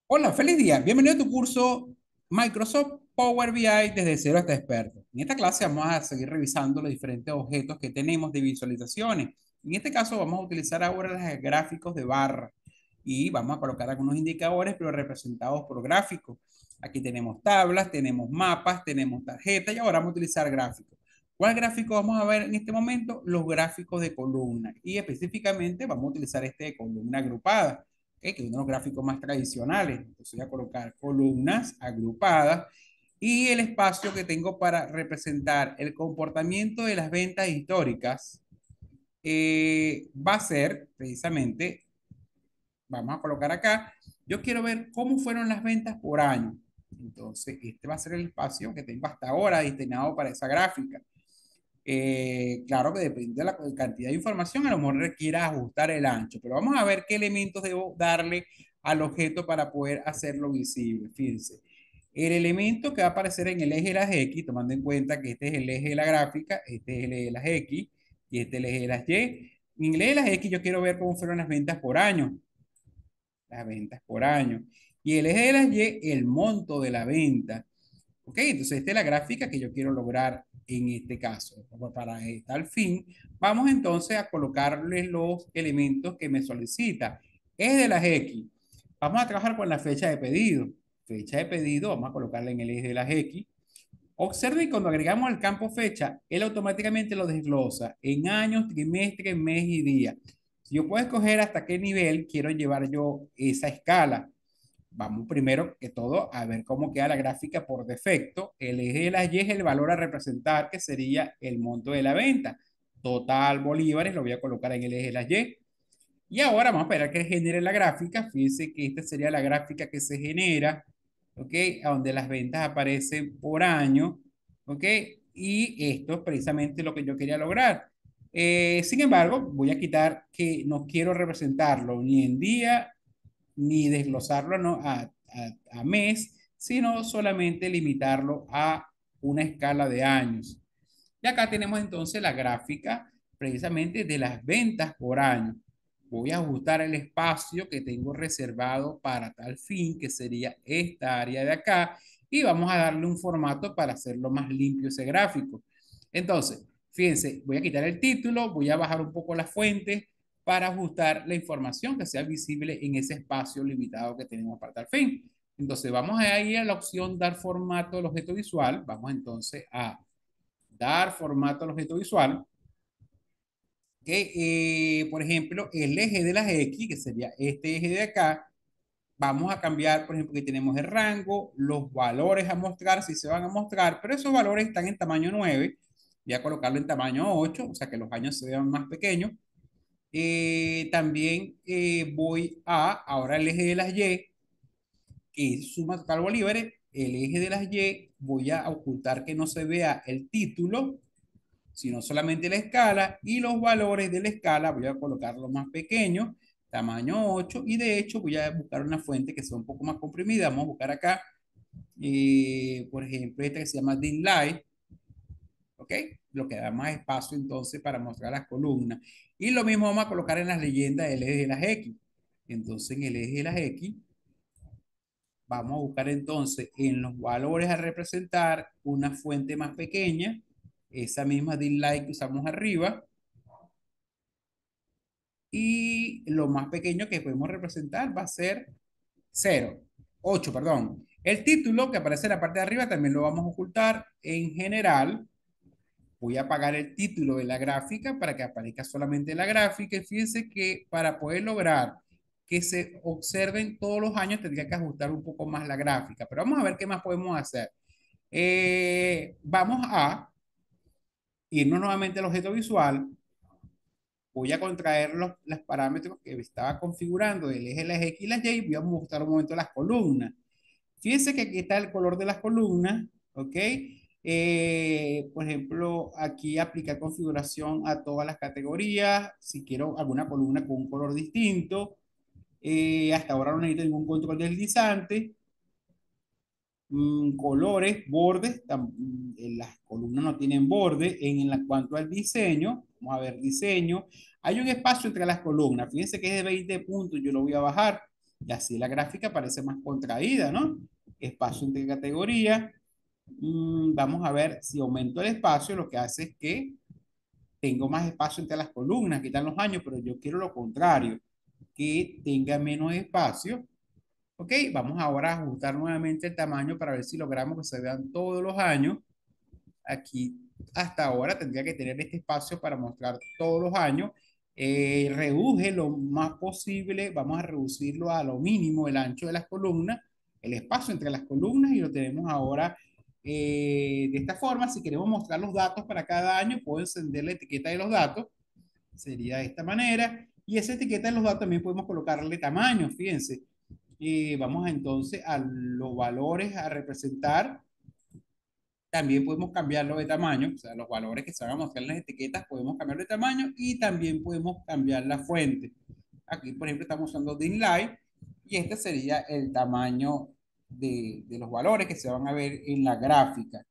Hola, feliz día. Bienvenido a tu curso Microsoft Power BI desde cero hasta experto. En esta clase vamos a seguir revisando los diferentes objetos que tenemos de visualizaciones. En este caso vamos a utilizar ahora los gráficos de barra y vamos a colocar algunos indicadores, pero representados por gráficos. Aquí tenemos tablas, tenemos mapas, tenemos tarjetas y ahora vamos a utilizar gráficos. ¿Cuál gráfico vamos a ver en este momento? Los gráficos de columna y específicamente vamos a utilizar este de columna agrupada, que es uno de los gráficos más tradicionales. Entonces voy a colocar columnas agrupadas y el espacio que tengo para representar el comportamiento de las ventas históricas va a ser precisamente, vamos a colocar acá, yo quiero ver cómo fueron las ventas por año. Entonces, este va a ser el espacio que tengo hasta ahora destinado para esa gráfica. Claro que depende de la cantidad de información, a lo mejor requiera ajustar el ancho, pero vamos a ver qué elementos debo darle al objeto para poder hacerlo visible. Fíjense, el elemento que va a aparecer en el eje de las X, tomando en cuenta que este es el eje de la gráfica, este es el eje de las X y este es el eje de las Y. En el eje de las X yo quiero ver cómo fueron las ventas por año, las ventas por año. Y el eje de las Y, el monto de la venta. Ok, entonces esta es la gráfica que yo quiero lograr en este caso. Para tal fin, vamos entonces a colocarle los elementos que me solicita. Es de las X. Vamos a trabajar con la fecha de pedido. Fecha de pedido, vamos a colocarla en el eje de las X. Observe que cuando agregamos el campo fecha, él automáticamente lo desglosa en años, trimestre, mes y día. Si yo puedo escoger hasta qué nivel quiero llevar yo esa escala. Vamos primero que todo a ver cómo queda la gráfica por defecto. El eje de las Y es el valor a representar, que sería el monto de la venta. Total bolívares, lo voy a colocar en el eje de las Y. Y ahora vamos a esperar que genere la gráfica. Fíjense que esta sería la gráfica que se genera, ¿ok? Donde las ventas aparecen por año, ¿ok? Y esto es precisamente lo que yo quería lograr. Sin embargo, voy a quitar que no quiero representarlo ni en día ni desglosarlo no, a mes, sino solamente limitarlo a una escala de años. Y acá tenemos entonces la gráfica precisamente de las ventas por año. Voy a ajustar el espacio que tengo reservado para tal fin, que sería esta área de acá, y vamos a darle un formato para hacerlo más limpio ese gráfico. Entonces, fíjense, voy a quitar el título, voy a bajar un poco las fuentes para ajustar la información que sea visible en ese espacio limitado que tenemos para tal fin. Entonces, vamos a ir a la opción dar formato al objeto visual. Vamos entonces a dar formato al objeto visual, que por ejemplo el eje de las X, que sería este eje de acá, vamos a cambiar, por ejemplo, que tenemos el rango, los valores a mostrar, si se van a mostrar, pero esos valores están en tamaño 9, voy a colocarlo en tamaño 8, o sea que los años se vean más pequeños. También voy a, ahora el eje de las Y, que es suma total bolívares, el eje de las Y, voy a ocultar que no se vea el título, sino solamente la escala y los valores de la escala voy a colocarlos más pequeños, tamaño 8 y de hecho voy a buscar una fuente que sea un poco más comprimida. Vamos a buscar acá, por ejemplo, esta que se llama Light, ¿ok? Lo que da más espacio entonces para mostrar las columnas. Y lo mismo vamos a colocar en las leyendas del eje de las X. Entonces en el eje de las X vamos a buscar entonces en los valores a representar una fuente más pequeña, esa misma Light que usamos arriba, y lo más pequeño que podemos representar va a ser 0, 8, perdón. El título que aparece en la parte de arriba también lo vamos a ocultar. En general, voy a apagar el título de la gráfica para que aparezca solamente la gráfica. Y fíjense que para poder lograr que se observen todos los años tendría que ajustar un poco más la gráfica. Pero vamos a ver qué más podemos hacer. Vamos a irnos nuevamente al objeto visual. Voy a contraer los parámetros que estaba configurando del eje de las X y las Y y voy a mostrar un momento las columnas. Fíjense que aquí está el color de las columnas, ¿ok? Por ejemplo, aquí aplicar configuración a todas las categorías. Si quiero alguna columna con un color distinto, hasta ahora no necesito ningún control deslizante. Colores, bordes, las columnas no tienen borde. Cuanto al diseño, vamos a ver diseño, hay un espacio entre las columnas, fíjense que es de 20 puntos, yo lo voy a bajar, Y así la gráfica parece más contraída, ¿no? Espacio entre categorías. Vamos a ver si aumento el espacio, lo que hace es que tengo más espacio entre las columnas, quitan los años, pero yo quiero lo contrario, que tenga menos espacio. Ok, vamos ahora a ajustar nuevamente el tamaño para ver si logramos que se vean todos los años. Aquí hasta ahora tendría que tener este espacio para mostrar todos los años. Reduje lo más posible, vamos a reducirlo a lo mínimo el ancho de las columnas, el espacio entre las columnas y lo tenemos ahora de esta forma. Si queremos mostrar los datos para cada año, puedo encender la etiqueta de los datos, sería de esta manera. Y esa etiqueta de los datos también podemos colocarle tamaño, fíjense. Vamos entonces a los valores a representar, también podemos cambiarlo de tamaño, o sea, los valores que se van a mostrar en las etiquetas podemos cambiarlo de tamaño y también podemos cambiar la fuente. Aquí, por ejemplo, estamos usando Inline y este sería el tamaño de los valores que se van a ver en la gráfica.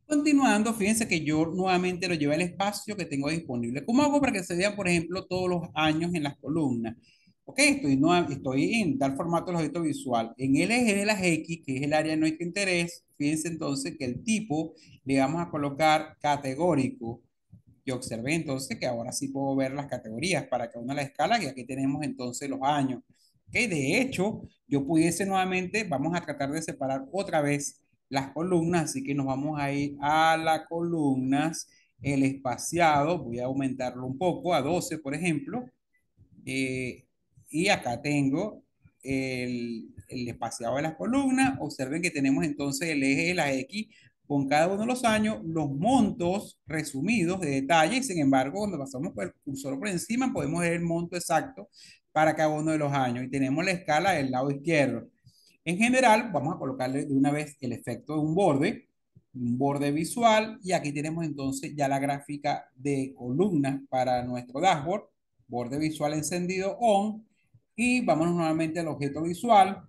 Continuando, fíjense que yo nuevamente lo llevo al espacio que tengo disponible. ¿Cómo hago para que se vean, por ejemplo, todos los años en las columnas? Ok, estoy en tal formato el objeto visual. En el eje de las X, que es el área de nuestro interés, fíjense entonces que el tipo le vamos a colocar categórico. Y observé entonces que ahora sí puedo ver las categorías para cada una de las escalas y aquí tenemos entonces los años. Okay, de hecho, yo pudiese nuevamente, vamos a tratar de separar otra vez las columnas, así que nos vamos a ir a las columnas, el espaciado, voy a aumentarlo un poco a 12, por ejemplo, eh, y acá tengo el espaciado de las columnas. Observen que tenemos entonces el eje de la X con cada uno de los años, los montos resumidos de detalle. Y sin embargo, cuando pasamos por el cursor por encima, podemos ver el monto exacto para cada uno de los años. Y tenemos la escala del lado izquierdo. En general, vamos a colocarle de una vez el efecto de un borde visual, y aquí tenemos entonces ya la gráfica de columnas para nuestro dashboard, borde visual encendido on, y vámonos nuevamente al objeto visual.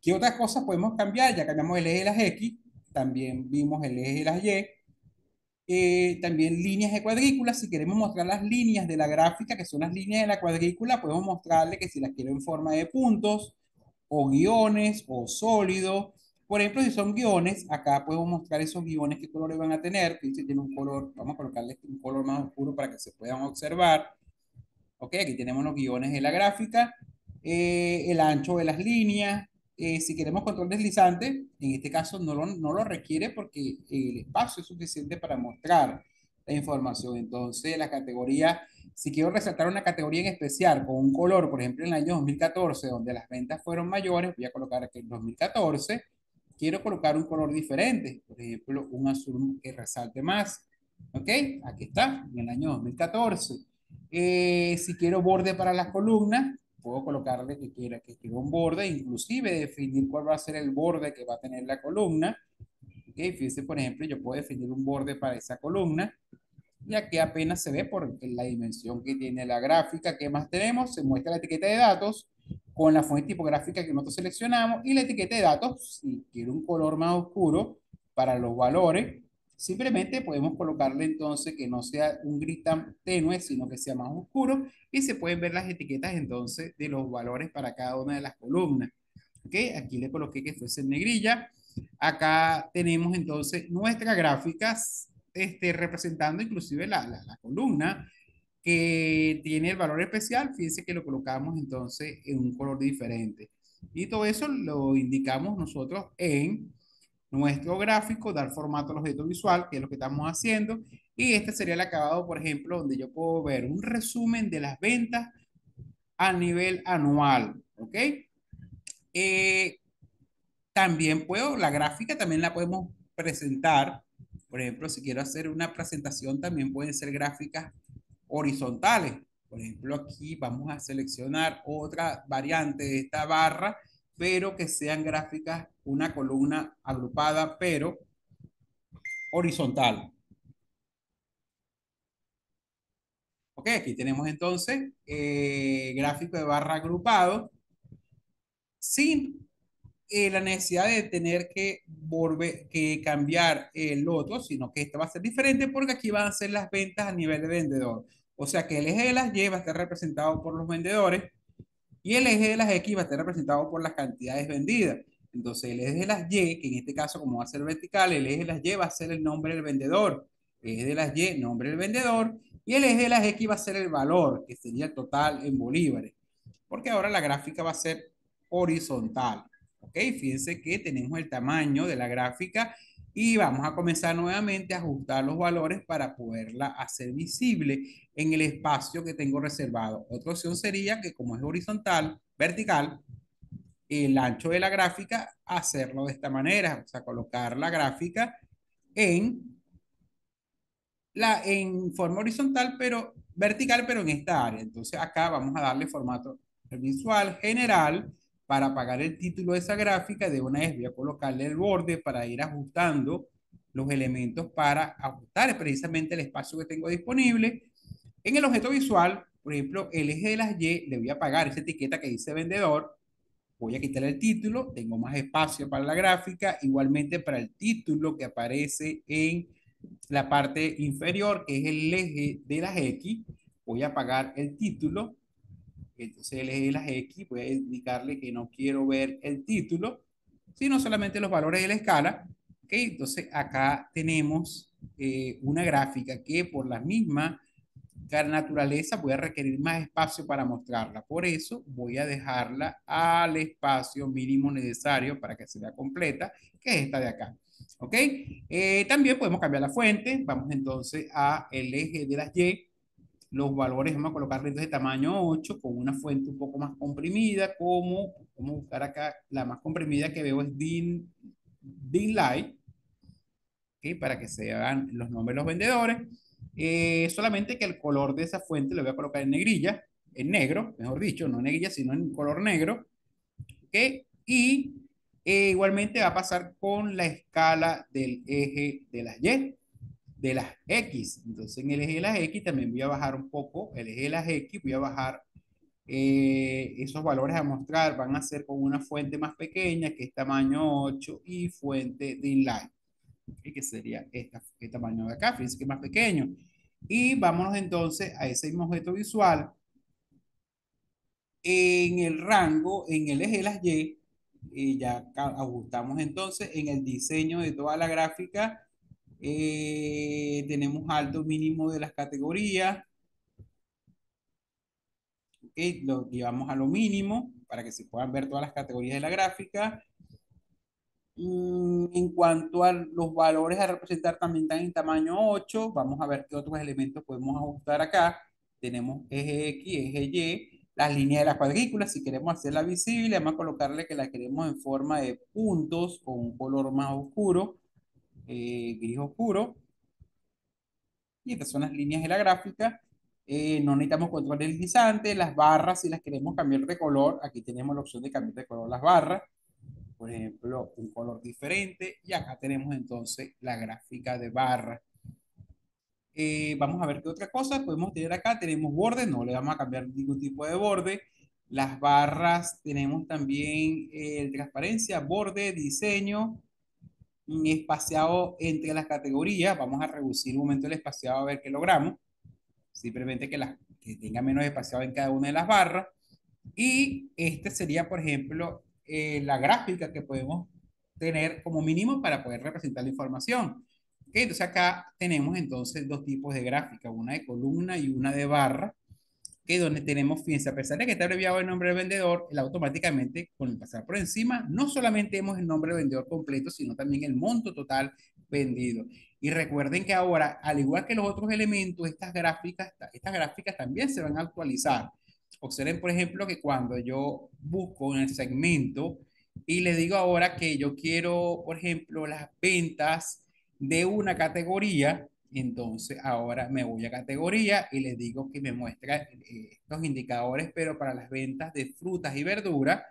¿Qué otras cosas podemos cambiar? Ya cambiamos el eje de las X, también vimos el eje de las Y, también líneas de cuadrículas. Si queremos mostrar las líneas de la gráfica, que son las líneas de la cuadrícula, podemos mostrarle que si las quiero en forma de puntos, o guiones, o sólidos. Por ejemplo, si son guiones, acá podemos mostrar esos guiones, qué colores van a tener. Si tiene un color, vamos a colocarle un color más oscuro para que se puedan observar. Ok, aquí tenemos los guiones de la gráfica, el ancho de las líneas. Si queremos control deslizante, en este caso no lo requiere porque el espacio es suficiente para mostrar la información. Entonces, la categoría, si quiero resaltar una categoría en especial con un color, por ejemplo, en el año 2014, donde las ventas fueron mayores, voy a colocar aquí el 2014. Quiero colocar un color diferente, por ejemplo, un azul que resalte más. Ok, aquí está, en el año 2014. Si quiero borde para las columnas, puedo colocarle que quiero un borde, inclusive definir cuál va a ser el borde que va a tener la columna. Okay, fíjense, por ejemplo, yo puedo definir un borde para esa columna y aquí apenas se ve por la dimensión que tiene la gráfica. ¿Qué más tenemos? Se muestra la etiqueta de datos con la fuente tipográfica que nosotros seleccionamos y la etiqueta de datos. Si quiero un color más oscuro para los valores, simplemente podemos colocarle entonces que no sea un gris tan tenue, sino que sea más oscuro y se pueden ver las etiquetas entonces de los valores para cada una de las columnas. ¿Okay? Aquí le coloqué que fuese en negrilla. Acá tenemos entonces nuestras gráficas representando inclusive la columna que tiene el valor especial. Fíjense que lo colocamos entonces en un color diferente. Y todo eso lo indicamos nosotros en nuestro gráfico, dar formato al objeto visual, que es lo que estamos haciendo. Y este sería el acabado, por ejemplo, donde yo puedo ver un resumen de las ventas a nivel anual. ¿Ok? Eh, También la gráfica también la podemos presentar. Por ejemplo, si quiero hacer una presentación, también pueden ser gráficas horizontales. Por ejemplo, aquí vamos a seleccionar otra variante de esta barra, pero que sean gráficas, una columna agrupada, pero horizontal. Ok, aquí tenemos entonces gráfico de barra agrupado sin la necesidad de tener que volver, que cambiar el otro, sino que esta va a ser diferente porque aquí van a ser las ventas a nivel de vendedor. O sea que el eje de las Y va a estar representado por los vendedores y el eje de las X va a estar representado por las cantidades vendidas. Entonces, el eje de las Y, que en este caso, como va a ser vertical, el eje de las Y va a ser el nombre del vendedor. El eje de las Y, nombre del vendedor. Y el eje de las X va a ser el valor, que sería el total en bolívares. Porque ahora la gráfica va a ser horizontal. ¿Ok? Fíjense que tenemos el tamaño de la gráfica y vamos a comenzar nuevamente a ajustar los valores para poderla hacer visible en el espacio que tengo reservado. Otra opción sería que como es horizontal, vertical, el ancho de la gráfica, hacerlo de esta manera, o sea, colocar la gráfica en, en forma horizontal, pero vertical, pero en esta área. Entonces acá vamos a darle formato visual general para apagar el título de esa gráfica. De una vez voy a colocarle el borde para ir ajustando los elementos para ajustar precisamente el espacio que tengo disponible. En el objeto visual, por ejemplo, el eje de las Y, le voy a apagar esa etiqueta que dice vendedor, voy a quitar el título, tengo más espacio para la gráfica, igualmente para el título que aparece en la parte inferior, que es el eje de las X, voy a apagar el título, entonces el eje de las X, voy a indicarle que no quiero ver el título, sino solamente los valores de la escala. ¿Ok? Entonces acá tenemos una gráfica que por la misma naturaleza voy a requerir más espacio para mostrarla. Por eso voy a dejarla al espacio mínimo necesario para que se vea completa, que es esta de acá. ¿Ok? También podemos cambiar la fuente. Vamos entonces a el eje de las Y. Los valores vamos a colocarle de tamaño 8 con una fuente un poco más comprimida, como, vamos a buscar acá, la más comprimida que veo es Dim Light, ¿okay? Para que se vean los nombres de los vendedores. Solamente que el color de esa fuente lo voy a colocar en negrilla, en negro, mejor dicho, no en negrilla, sino en color negro. ¿Okay? Y igualmente va a pasar con la escala del eje de las Y, de las X. Entonces en el eje de las X también voy a bajar un poco, el eje de las X, voy a bajar esos valores a mostrar, van a ser con una fuente más pequeña, que es tamaño 8 y fuente de inline, que sería este tamaño de acá, fíjense que es más pequeño. Y vámonos entonces a ese mismo objeto visual. En el rango, en el eje de las Y, ya ajustamos entonces en el diseño de toda la gráfica. Tenemos alto mínimo de las categorías. ¿Okay? Lo llevamos a lo mínimo para que se puedan ver todas las categorías de la gráfica. En cuanto a los valores a representar, también están en tamaño 8. Vamos a ver qué otros elementos podemos ajustar acá. Tenemos eje X, eje Y, las líneas de las cuadrículas. Si queremos hacerla visible, vamos a colocarle que la queremos en forma de puntos con un color más oscuro, gris oscuro. Y estas son las líneas de la gráfica. No necesitamos control deslizante. Las barras, si las queremos cambiar de color, aquí tenemos la opción de cambiar de color las barras, por ejemplo, un color diferente. Y acá tenemos entonces la gráfica de barra. Vamos a ver qué otra cosa podemos tener acá. Tenemos borde, no le vamos a cambiar ningún tipo de borde. Las barras tenemos también transparencia, borde, diseño, espaciado entre las categorías. Vamos a reducir un momento el espaciado a ver qué logramos. Simplemente que tenga menos espaciado en cada una de las barras. Y este sería, por ejemplo, la gráfica que podemos tener como mínimo para poder representar la información. ¿Okay? Entonces acá tenemos entonces dos tipos de gráfica, una de columna y una de barra, que donde tenemos, fíjense, a pesar de que está abreviado el nombre del vendedor, él automáticamente, con el pasar por encima, no solamente vemos el nombre del vendedor completo, sino también el monto total vendido. Y recuerden que ahora, al igual que los otros elementos, estas gráficas también se van a actualizar. Observen, por ejemplo, que cuando yo busco en el segmento y le digo ahora que yo quiero, por ejemplo, las ventas de una categoría, entonces ahora me voy a categoría y les digo que me muestra estos indicadores, pero para las ventas de frutas y verduras.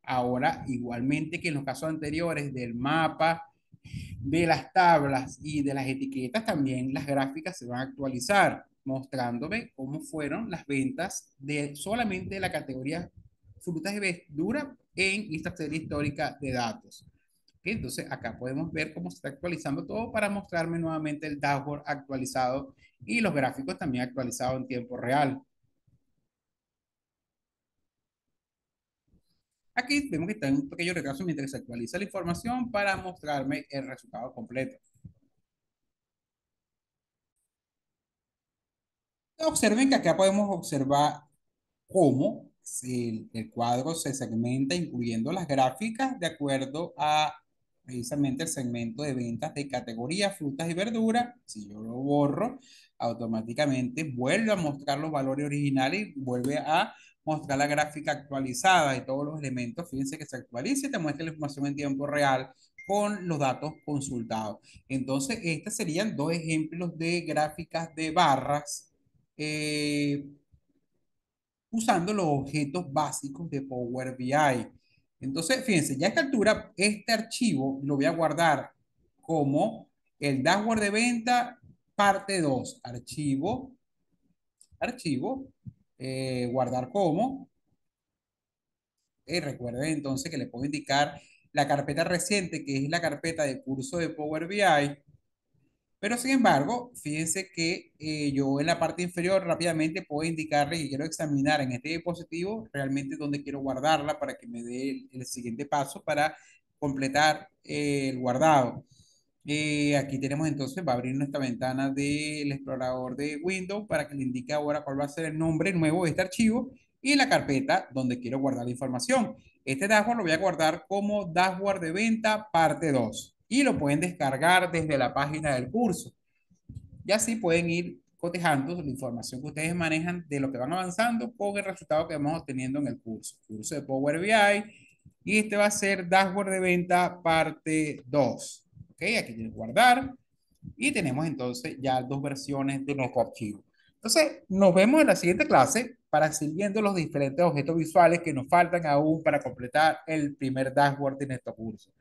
Ahora, igualmente que en los casos anteriores del mapa, de las tablas y de las etiquetas, también las gráficas se van a actualizar, mostrándome cómo fueron las ventas de solamente la categoría frutas y verduras en esta serie histórica de datos. Entonces acá podemos ver cómo se está actualizando todo para mostrarme nuevamente el dashboard actualizado y los gráficos también actualizados en tiempo real. Aquí vemos que está en un pequeño retraso mientras se actualiza la información para mostrarme el resultado completo. Observen que acá podemos observar cómo el cuadro se segmenta incluyendo las gráficas de acuerdo a precisamente el segmento de ventas de categoría frutas y verduras. Si yo lo borro, automáticamente vuelve a mostrar los valores originales y vuelve a mostrar la gráfica actualizada de todos los elementos. Fíjense que se actualiza y te muestra la información en tiempo real con los datos consultados. Entonces, estos serían dos ejemplos de gráficas de barras eh, usando los objetos básicos de Power BI. Entonces, fíjense, ya a esta altura, este archivo lo voy a guardar como el dashboard de venta parte 2. Archivo, guardar como. Recuerden entonces que le puedo indicar la carpeta reciente, que es la carpeta de curso de Power BI. Pero sin embargo, fíjense que yo en la parte inferior rápidamente puedo indicarle que quiero examinar en este dispositivo realmente dónde quiero guardarla para que me dé el siguiente paso para completar el guardado. Aquí tenemos entonces, va a abrir nuestra ventana del explorador de Windows para que le indique ahora cuál va a ser el nombre nuevo de este archivo y la carpeta donde quiero guardar la información. Este dashboard lo voy a guardar como dashboard de venta parte 2 y lo pueden descargar desde la página del curso. Y así pueden ir cotejando la información que ustedes manejan de lo que van avanzando con el resultado que vamos obteniendo en el curso. Curso de Power BI. Y este va a ser dashboard de venta parte 2. Ok, aquí tienen que guardar. Y tenemos entonces ya dos versiones de nuestro archivo. Entonces, nos vemos en la siguiente clase para seguir viendo los diferentes objetos visuales que nos faltan aún para completar el primer dashboard de nuestro curso.